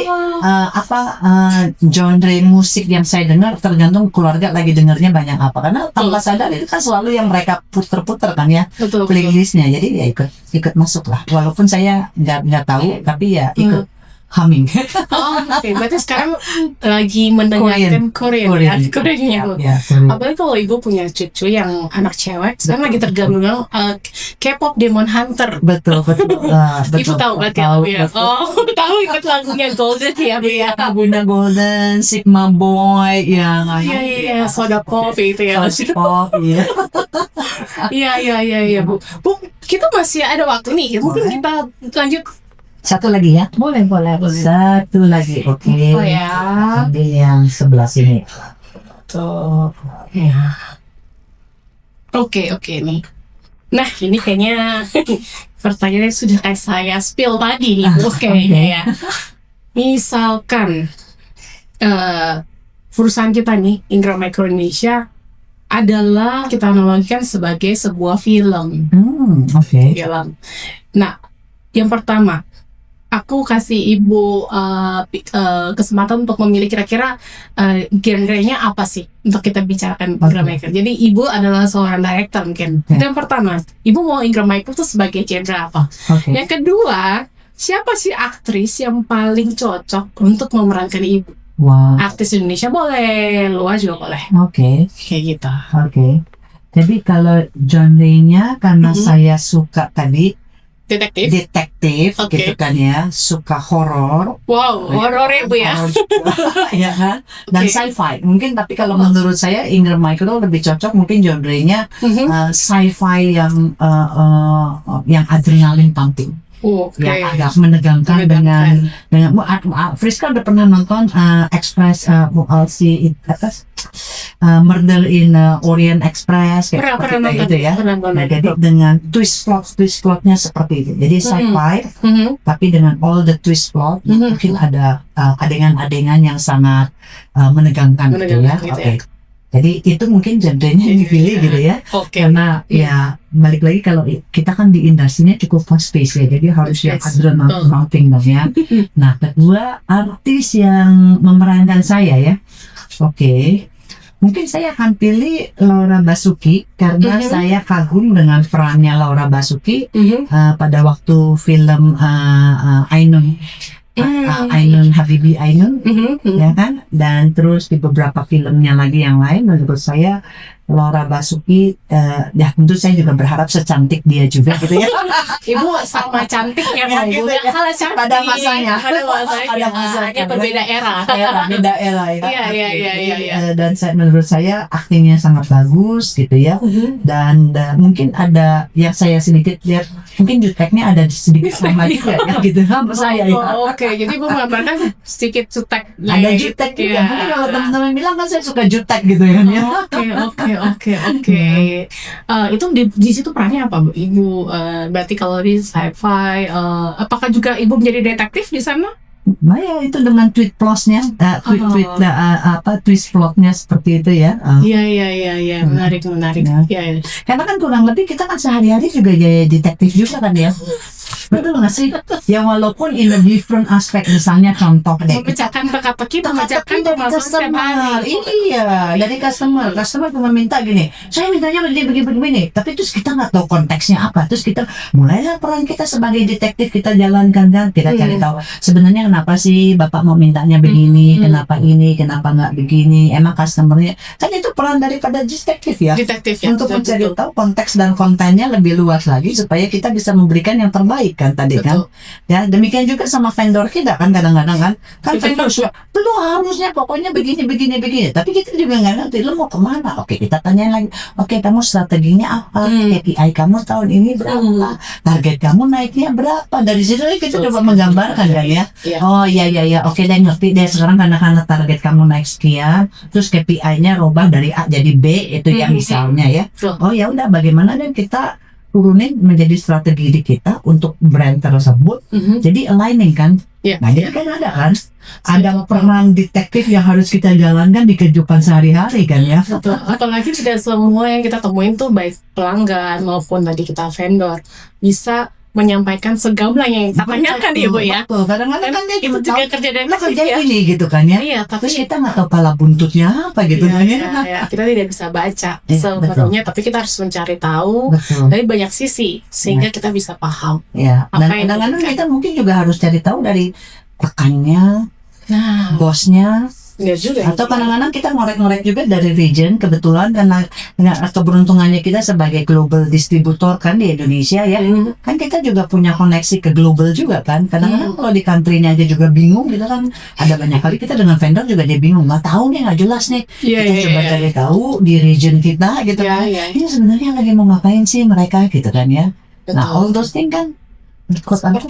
genre musik yang saya dengar tergantung keluarga lagi dengernya banyak apa, karena tanpa sadar itu kan selalu yang mereka puter-puter kan ya betul. playlistnya, jadi ya ikut masuk lah walaupun saya nggak tahu tapi ya ikut humming. Oh, oke. Berarti sekarang lagi mendengarkan Korean. Ya, Apalagi kalau Ibu punya cucu yang anak cewek, sekarang lagi tergabung K-pop Demon Hunter. betul. Ibu tahu berarti ya, Bu ya? Oh, tahu ikut lagunya Golden ya, Bu ya? Lagunya Golden, Sigma Boy, yang Iya, Soda Pop itu ya. Pop, ya. Iya, Bu. Bu, kita masih ada waktu nih. Mungkin kita lanjut. Satu lagi ya. Boleh. Satu lagi, oke. Oh ya. Ambil yang sebelah sini. Tuh. Ya. Oke nih. Nah, ini kayaknya pertanyaannya sudah kayak saya spill tadi nih, Bu, kayaknya ya. Misalkan perusahaan kita nih, Ingram Micro Indonesia, adalah kita analogikan sebagai sebuah film. Oke. Film. Nah, yang pertama, aku kasih Ibu kesempatan untuk memilih kira-kira genre-nya apa sih untuk kita bicarakan Ingram Micro. Jadi Ibu adalah seorang director mungkin. Itu yang pertama. Ibu mau Ingram Micro itu sebagai genre apa? Oke. Yang kedua, siapa sih aktris yang paling cocok untuk memerankan Ibu? Wah. Artis Indonesia boleh, luar juga boleh. Oke. Kayak gitu. Oke. Jadi kalau genre-nya karena saya suka tadi detektif Oke. gitu kan ya, suka horor. Wow, horor ya, Bu ya. Horor juga, ya kan? Dan Oke. sci-fi. Mungkin tapi kalau menurut saya Ingram Micro lebih cocok mungkin genre-nya sci-fi yang adrenalin pumping. Oke. Yang agak menegangkan dengan Friska udah pernah nonton Express Murder in Orient Express kayak Pernah seperti itu ya. Pernah. Nah, jadi dengan twist plotnya seperti itu. Jadi sci-fi tapi dengan all the twist plot mungkin ada adegan-adegan yang sangat menegangkan gitu ya. gitu Oke. Jadi itu mungkin genre-nya yang dipilih gitu ya. Oke. Karena ya balik lagi kalau kita kan di industrinya cukup fast pace ya, jadi harus yang adrenalin pumping dong ya. Nah, kedua artis yang memerankan saya ya. Oke. Mungkin saya akan pilih Laura Basuki karena saya kagum dengan perannya Laura Basuki pada waktu film Ainun Ainun Habibi Ainun, Mhm. ya kan? Dan terus di beberapa filmnya lagi yang lain, menurut saya Laura Basuki, ya tentu saya juga berharap secantik dia juga gitu ya. Ibu sama cantiknya Ya, Ibu. gitu ya. Kalah cantik. Pada masanya. Pada masanya. Pada masanya. Ini berbeda era. Beda era ya. Iya. Dan menurut saya aktingnya sangat bagus gitu ya. Dan mungkin ada yang saya sedikit lihat, mungkin juteknya ada sedikit sama juga ya gitu sama saya ya. Oh, oke. Jadi Ibu menggambarkan sedikit jutek. Ada jutek juga. Iya. Mungkin kalau teman-teman bilang kan saya suka jutek gitu ya. Oke. Itu di situ perannya apa, Bu? Ibu berarti kalau di sci-fi, apakah juga Ibu menjadi detektif di sana? Nah ya itu dengan tweet plotnya, twist plotnya seperti itu ya. Iya. Menarik. Ya. Iya. Karena kan kurang lebih kita kan sehari-hari juga jadi detektif juga kan ya. Betul nggak sih? Ya walaupun in a different aspect, misalnya contoh deh. Memecahkan teka-teki, memecahkan dari permasalahan setiap customer. hari. Iya, dari customer cuma minta gini, saya mintanya begini, tapi terus kita nggak tahu konteksnya apa, terus kita mulailah peran kita sebagai detektif, kita jalankan kan, kita cari tahu sebenarnya kenapa sih bapak mau mintanya begini, kenapa ini, kenapa nggak begini, emang customernya, kan itu peran daripada detektif ya. Detektif ya. Untuk mencari tahu konteks dan kontennya lebih luas lagi supaya kita bisa memberikan yang terbaik kan tadi kan. Ya demikian juga sama vendor kita kan kadang-kadang kan vendor sudah lu harusnya pokoknya begini tapi kita juga nggak ngerti lu mau kemana. Oke, kita tanyain lagi, oke, kamu strateginya apa, KPI kamu tahun ini berapa, target kamu naiknya berapa, dari situ kita coba menggambarkan kan ya. Oh iya oke deh, ngerti deh sekarang karena target kamu naik sekian, terus KPI-nya robah dari A jadi B itu ya misalnya ya. Oh ya udah, bagaimana deh kita turunin menjadi strategi di kita untuk brand tersebut, jadi aligning kan. Nah jadi kan ada peran detektif yang harus kita jalankan di kehidupan sehari-hari kan ya. Betul. Apalagi tidak semua yang kita temuin tuh baik pelanggan maupun tadi kita vendor bisa menyampaikan segamblang yang kita tanyakan ya Bu ya. Betul. Kadang-kadang kan dia Itu juga kerja detektif kerja ya. ini gitu kan ya. Iya, tapi Terus kita nggak tahu pala buntutnya apa gitu kan ya. ya, kita tidak bisa baca Iya, sepenuhnya, tapi kita harus mencari tahu Betul. dari banyak sisi sehingga kita bisa paham. Ya. Apa Dan yang kadang-kadang diinginkan. kita mungkin juga harus cari tahu dari rekannya, Nah, bosnya, enggak juga. atau kadang-kadang kita ngorek-ngorek juga dari region, kebetulan karena keberuntungannya kita sebagai global distributor kan di Indonesia ya, kan kita juga punya koneksi ke global juga kan. Kadang-kadang kalau di country-nya aja juga bingung gitu kan, ada banyak kali kita dengan vendor juga dia bingung, nggak tahu nih, nggak jelas nih. Kita coba cari tahu di region kita gitu kan, ini sebenarnya lagi mau ngapain sih mereka gitu kan ya. Nah all those things kan ikut saya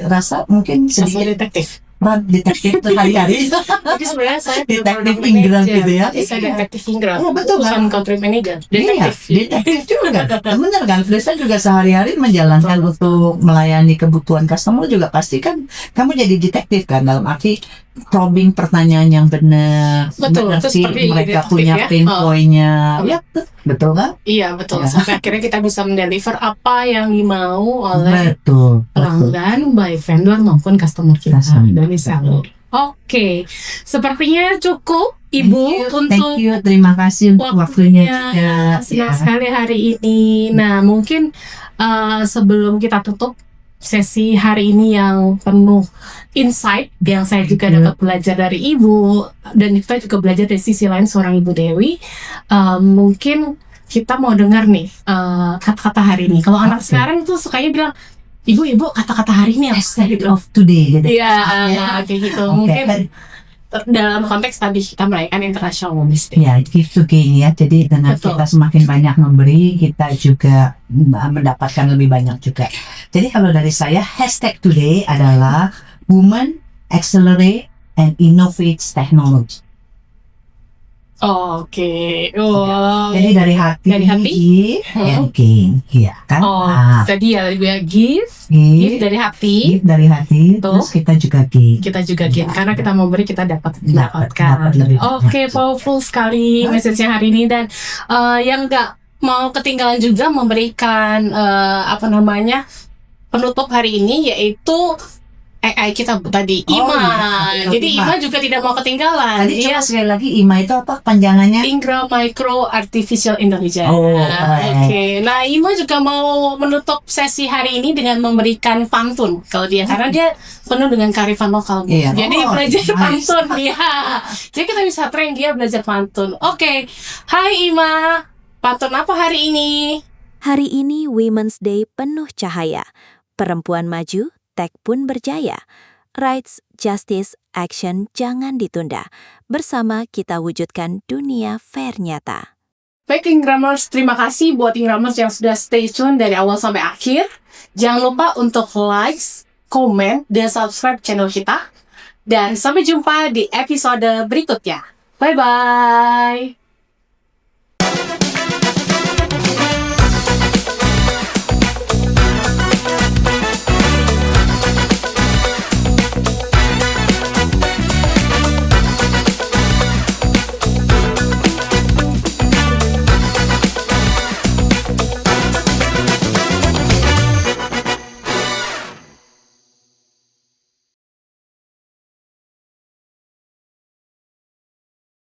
rasa mungkin sedikit detektif. peran detektif sehari-hari. Jadi sebenarnya saya Detektif Ingram gitu ya. Tapi saya detektif Ingram. Iya, betul kan? Bukan country manager. Detektif. Iya, detektif juga. Benar kan? Frisa juga sehari-hari menjalankan untuk melayani kebutuhan customer juga pasti kan kamu jadi detektif kan, dalam arti probing pertanyaan yang benar, Betul, mengerti itu seperti mereka detektif punya ya. pain point-nya. Ya, betul kan? Iya betul. Ya. Sampai akhirnya kita bisa mendeliver apa yang dimau oleh Betul. pelanggan, baik vendor maupun customer kita Customer. dari seller. Oke, sepertinya cukup Ibu Thank untuk you, terima kasih untuk waktunya juga. senang Ya. sekali hari ini. Nah, mungkin sebelum kita tutup sesi hari ini yang penuh insight yang saya juga dapat belajar dari Ibu dan kita juga belajar dari sisi lain seorang Ibu Dewi, mungkin kita mau dengar nih kata-kata hari ini. Kalau anak sekarang tuh sukanya bilang, Ibu kata-kata hari ini apa gitu. Of today gitu. Iya, kayak gitu. Oke. Mungkin dalam konteks tadi kita merayakan International Women's Day. Ya, give to gain ya. Jadi dengan Betul. kita semakin banyak memberi, kita juga mendapatkan lebih banyak juga. Jadi kalau dari saya, hashtag today adalah Women Accelerate and Innovate Technology. Oke. Oh. Jadi dari hati, Dari hati? give and gain, ya kan? Oh, Ah, tadi ya gue give give, dari hati, give dari hati, Tuh. terus kita juga gain. kita juga give karena kita mau beri kita dapat Dapat mendapatkan. lebih banyak. Oke, powerful sekali message-nya hari ini dan yang nggak mau ketinggalan juga memberikan penutup hari ini yaitu AI kita tadi, Oh, Ima. iya. Jadi Ima. Ima juga tidak mau ketinggalan. Tadi Dia coba sekali lagi IMA itu apa panjangannya? Ingram Micro Artificial Intelligence. Oh, Oke. Nah, Ima juga mau menutup sesi hari ini dengan memberikan pantun kalau dia, karena dia penuh dengan kearifan lokal. Bu. Iya. Jadi Oh, belajar nice. pantun dia. Jadi kita bisa train dia belajar pantun. Oke. Hai Ima. Pantun apa hari ini? Hari ini Women's Day penuh cahaya. Perempuan maju, tech pun berjaya. Rights, justice, action jangan ditunda. Bersama kita wujudkan dunia fair nyata. Baik Ingramers, terima kasih buat Ingramers yang sudah stay tune dari awal sampai akhir. Jangan lupa untuk like, komen, dan subscribe channel kita. Dan sampai jumpa di episode berikutnya. Bye-bye!